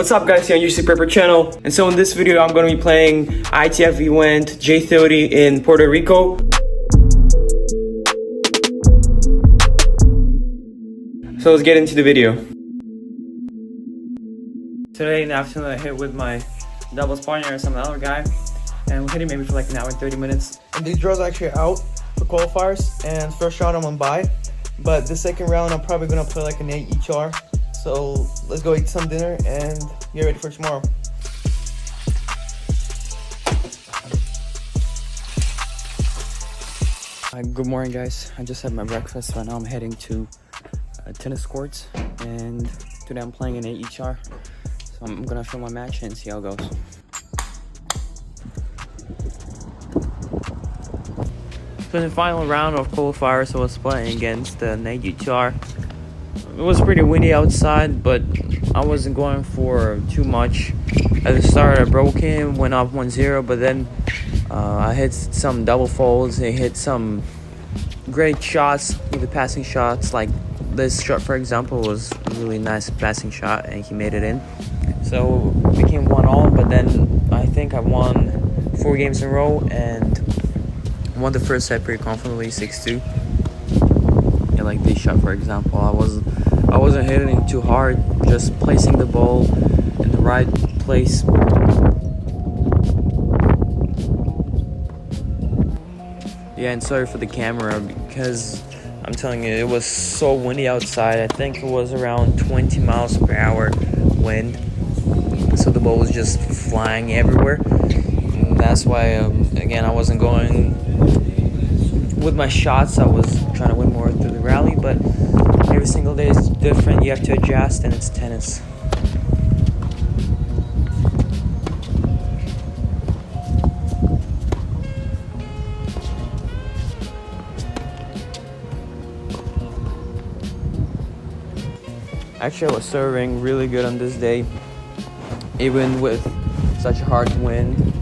What's up guys, here on UC Prepper channel. And so in this video I'm going to be playing ITF event J30 in Puerto Rico. So let's get into the video. Today in the afternoon I hit with my doubles partner and some other guy, and we're hitting maybe for like an hour and 30 minutes. And these draws are actually out for qualifiers, and first round I'm on bye, but the second round I'm probably gonna play like an 8 HR. So let's go eat some dinner and get ready for tomorrow. Good morning guys, I just had my breakfast. Right now I'm heading to tennis courts, and today I'm playing an 8 HR. So I'm gonna film my match and see how it goes. So in the final round of qualifiers I was playing against an 8 HR. It was pretty windy outside, but I wasn't going for too much. At the start I broke him, went up 1-0, but then I hit some double folds. I hit some great shots with the passing shots, like this shot for example was a really nice passing shot and he made it in. So it became 1-1, but then I think I won 4 games in a row and won the first set pretty confidently, 6-2. Yeah, like this shot for example, I wasn't hitting it too hard, just placing the ball in the right place. Yeah, and sorry for the camera because I'm telling you, it was so windy outside. I think it was around 20 miles per hour wind, so the ball was just flying everywhere. And that's why again I wasn't going with my shots. I was trying to win more through the rally, but every single day is different. You have to adjust, and it's tennis. Actually, I was serving really good on this day, even with such a hard wind.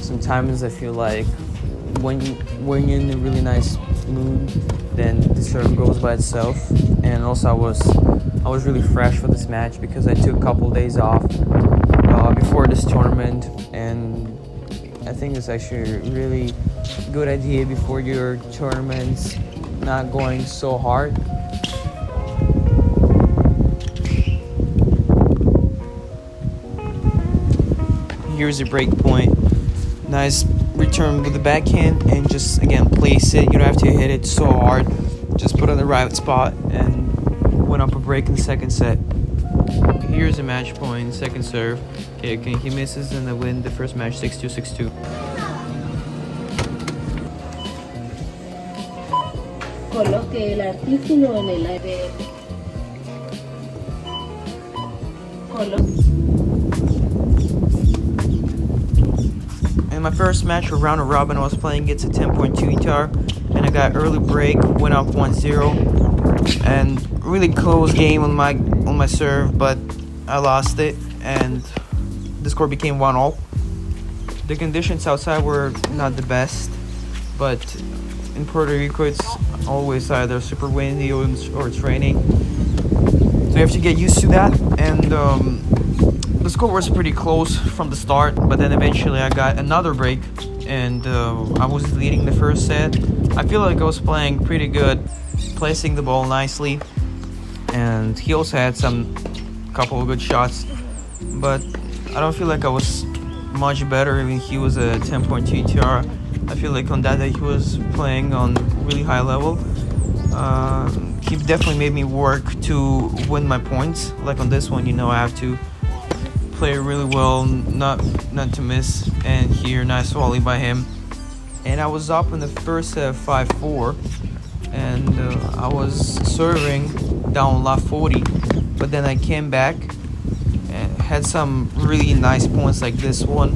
Sometimes I feel like when you're in a really nice mood, then the serve goes by itself. And also I was really fresh for this match because I took a couple days off before this tournament, and I think it's actually a really good idea before your tournaments not going so hard. Here's a break point. Nice return with the backhand, and just again place it. You don't have to hit it so hard. Just put it in the right spot and went up a break in the second set. Here's a match point, second serve. Okay, he misses and I win the first match 6-2, 6-2. Coloque el artículo en el aire. In my first match for round of robin, I was playing against a 10.2 ETR, and I got early break, went up 1-0, and really close game on my serve, but I lost it, and the score became 1-all. The conditions outside were not the best, but in Puerto Rico it's always either super windy or it's raining, so you have to get used to that. And the score was pretty close from the start, but then eventually I got another break, and I was leading the first set. I feel like I was playing pretty good, placing the ball nicely, and he also had some couple of good shots, but I don't feel like I was much better. I mean, he was a 10.2 ETR. I feel like on that day he was playing on really high level. He definitely made me work to win my points. Like on this one, you know, I have to play really well, not to miss, and here nice volley by him. And I was up in the first set 5-4, and I was serving down la 40, but then I came back and had some really nice points like this one,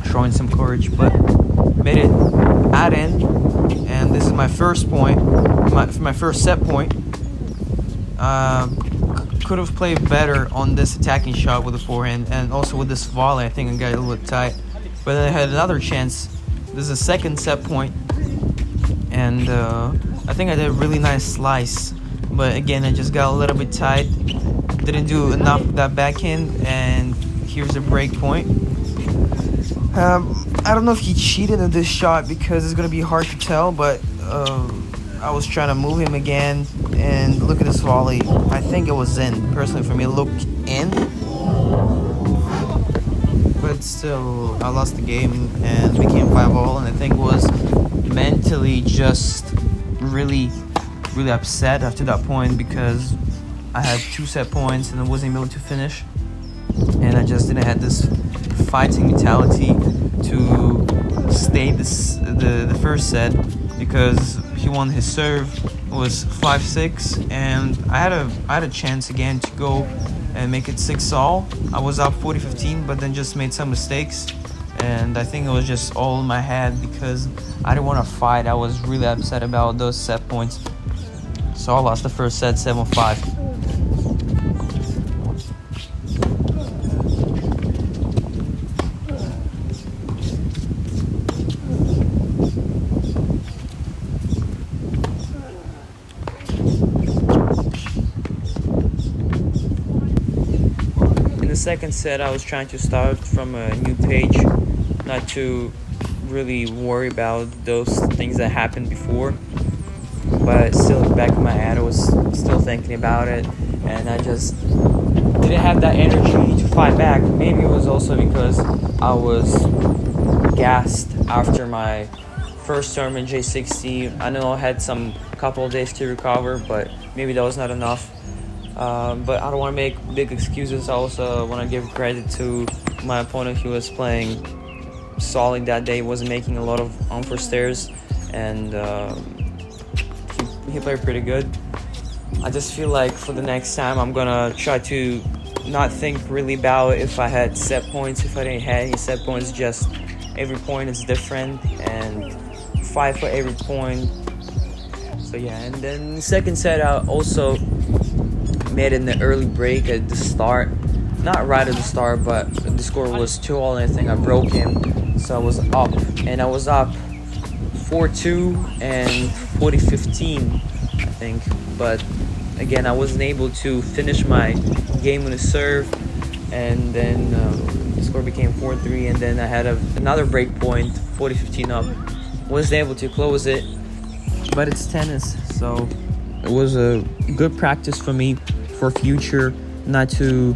showing some courage, but made it at end. And this is my first point, my first set point. Could have played better on this attacking shot with the forehand, and also with this volley I think I got a little bit tight, but then I had another chance. This is a second set point, and I think I did a really nice slice But again, I just got a little bit tight. Didn't do enough of that backhand, and here's a break point. I don't know if he cheated in this shot because it's gonna be hard to tell, but I was trying to move him again, and look at this volley. I think it was in. Personally, for me, it looked in. But still, I lost the game and became 5-all, and I think was mentally just really upset after that point because I had 2 set points and I wasn't able to finish, and I just didn't have this fighting mentality to stay the first set because he won his serve. It was 5-6, and I had a chance again to go and make it 6-all. I was up 40-15, but then just made some mistakes, and I think it was just all in my head because I didn't want to fight. I was really upset about those set points, so I lost the first set 7-5. In the second set, I was trying to start from a new page, not to really worry about those things that happened before, but still in the back of my head I was still thinking about it, and I just didn't have that energy to fight back. Maybe it was also because I was gassed after my first tournament J60. I know I had some couple of days to recover, but maybe that was not enough. But I don't want to make big excuses. I also want to give credit to my opponent. He was playing solid that day. He wasn't making a lot of unforced stares, and he played pretty good. I just feel like for the next time I'm gonna try to not think really about if I had set points, if I didn't have any set points. Just every point is different, and fight for every point. So yeah, and then the second set I also made in the early break at the start, not right at the start, but the score was 2-all, and I think I broke him, so I was up, and I was up 4-2 and 40-15, I think. But again, I wasn't able to finish my game on the serve, and then the score became 4-3, and then I had another break point, 40-15 up. Wasn't able to close it, but it's tennis, so it was a good practice for me for future, not to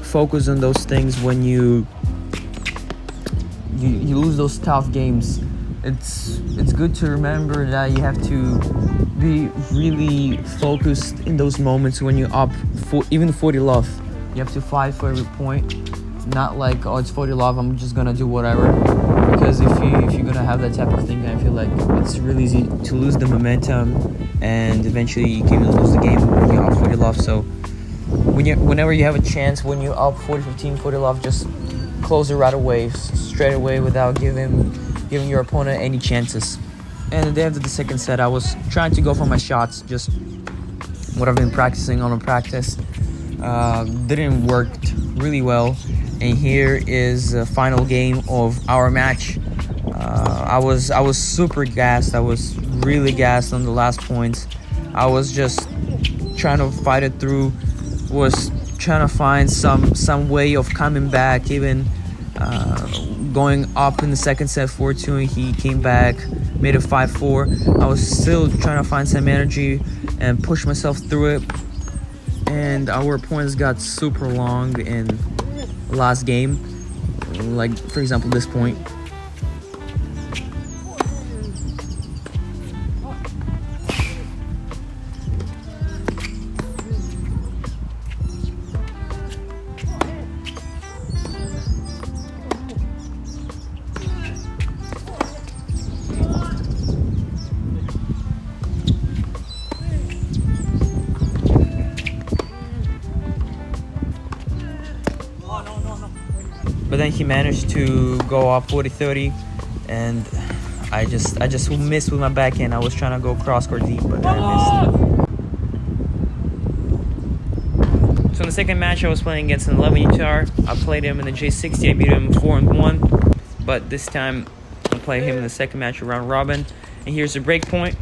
focus on those things when you lose those tough games. It's good to remember that you have to be really focused in those moments when you're up for even 40 love. You have to fight for every point, not like, oh, it's 40 love, I'm just gonna do whatever. Because if you're gonna have that type of thing, I feel like it's really easy to lose the momentum, and eventually you can lose the game when you're up 40 love. So whenever you have a chance, when you're up 40-15, 40 love, just close it right away, straight away, without giving your opponent any chances. And the day after the second set, I was trying to go for my shots, just what I've been practicing on a practice. Didn't work really well, and here is the final game of our match. I was super gassed. I was really gassed on the last points. I was just trying to fight it through, was trying to find some way of coming back, even going up in the second set 4-2, and he came back, made it 5-4. I was still trying to find some energy and push myself through it, and our points got super long in the last game, like for example this point. But then he managed to go up 40-30, and I just missed with my backhand. I was trying to go cross court deep, but I missed. So in the second match, I was playing against an 11 guitar. I played him in the J60. I beat him 4-1. But this time, I played him in the second match round robin. And here's the break point,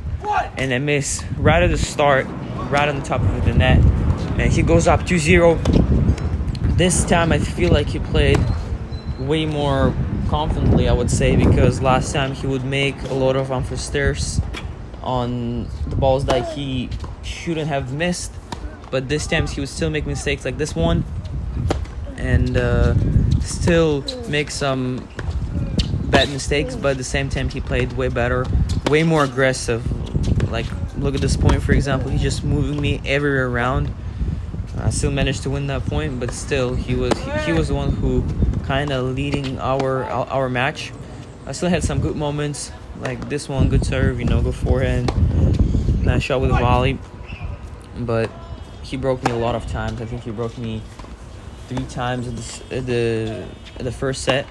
and I missed right at the start, right on the top of the net, and he goes up 2-0. This time I feel like he played way more confidently, I would say, because last time he would make a lot of unfair stares on the balls that he shouldn't have missed, but this time he would still make mistakes like this one, and still make some bad mistakes, but at the same time he played way better, way more aggressive. Like, look at this point, for example. He's just moving me everywhere around. I still managed to win that point, but still he was the one who kind of leading our match. I still had some good moments, like this one, good serve, good forehand, nice shot with a volley, but he broke me a lot of times. I think he broke me 3 times at the first set.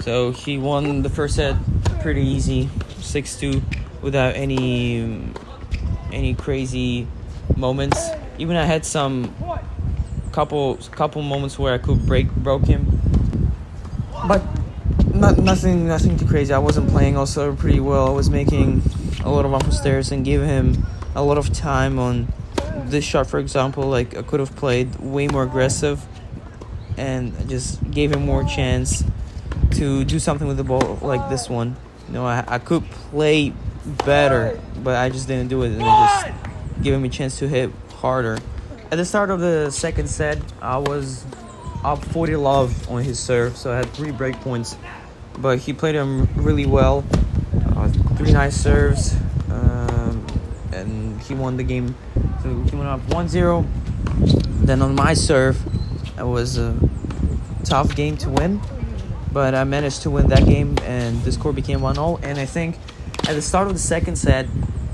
So he won the first set pretty easy, 6-2, without any crazy moments. Even I had some couple moments where I could broke him, but nothing too crazy. I wasn't playing also pretty well. I was making a lot of unfair stares and giving him a lot of time on this shot, for example. Like, I could have played way more aggressive and just gave him more chance to do something with the ball like this one. I could play better, but I just didn't do it, and I just gave him a chance to hit harder. At the start of the second set, I was up 40-love on his serve, so I had 3 break points, but he played him really well. 3 nice serves, and he won the game. So he went up 1-0. Then on my serve, it was a tough game to win, but I managed to win that game, and the score became 1-0. And I think at the start of the second set,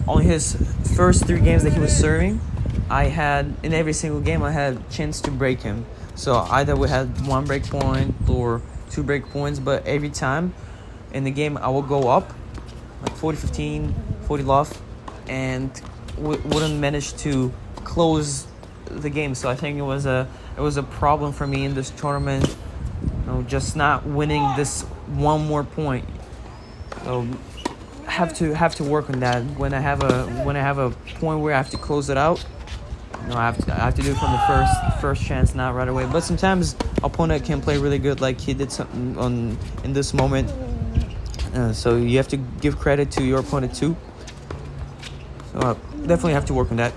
on his first 3 games that he was serving, in every single game, I had a chance to break him. So either we had 1 break point or 2 break points, but every time in the game, I would go up, like 40-15, 40-love, and wouldn't manage to close the game. So I think it was a problem for me in this tournament, just not winning this 1 more point. So have to work on that. When I have a point where I have to close it out, I have to do it from the first chance, not right away. But sometimes opponent can play really good, like he did something in this moment. So you have to give credit to your opponent too. So definitely have to work on that.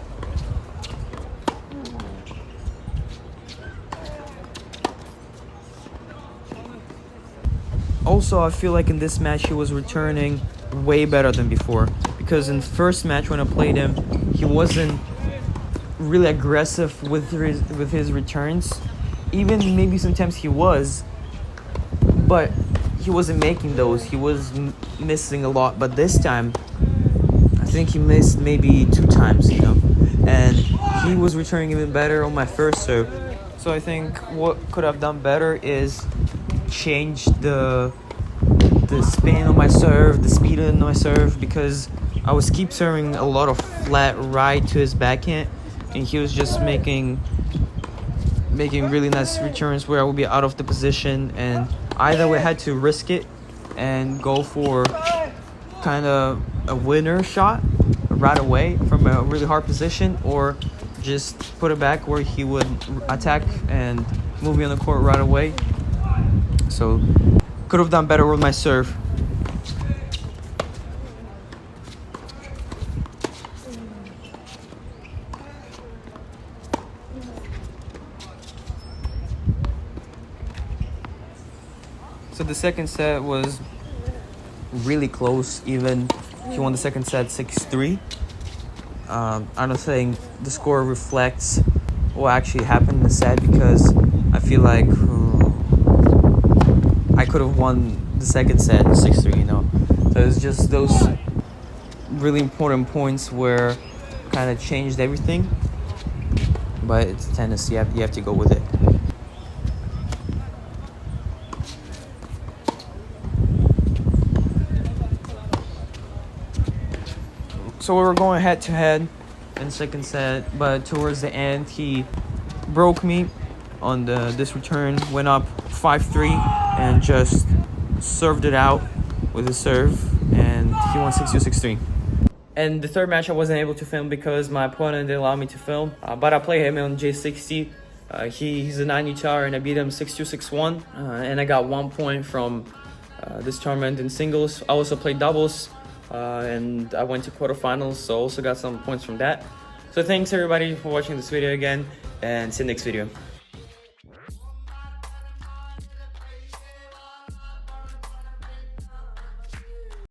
Also, I feel like in this match he was returning way better than before, because in the first match when I played him, he wasn't really aggressive with his returns. Even maybe sometimes he was, but he wasn't making those. He was missing a lot. But this time, I think he missed maybe 2 times, and he was returning even better on my first serve. So I think what could have done better is change the spin on my serve, the speed on my serve, because I was keep serving a lot of flat right to his backhand, and he was just making really nice returns where I would be out of the position, and either we had to risk it and go for kind of a winner shot right away from a really hard position, or just put it back where he would attack and move me on the court right away. So could have done better with my serve. So the second set was really close. Even he won the second set 6-3. I don't think the score reflects what actually happened in the set, because I feel like I could have won the second set 6-3, So it's just those really important points where kind of changed everything. But it's tennis, you have to go with it. So we were going head to head in second set, but towards the end he broke me on this return, went up 5-3 and just served it out with his serve, and he won 6-2, 6-3. And the third match I wasn't able to film because my opponent didn't allow me to film. But I played him on J60. He's a 9 UTR and I beat him 6-2, 6-1. And I got 1 point from this tournament in singles. I also played doubles and I went to quarterfinals, so also got some points from that. So thanks everybody for watching this video again, and see you next video.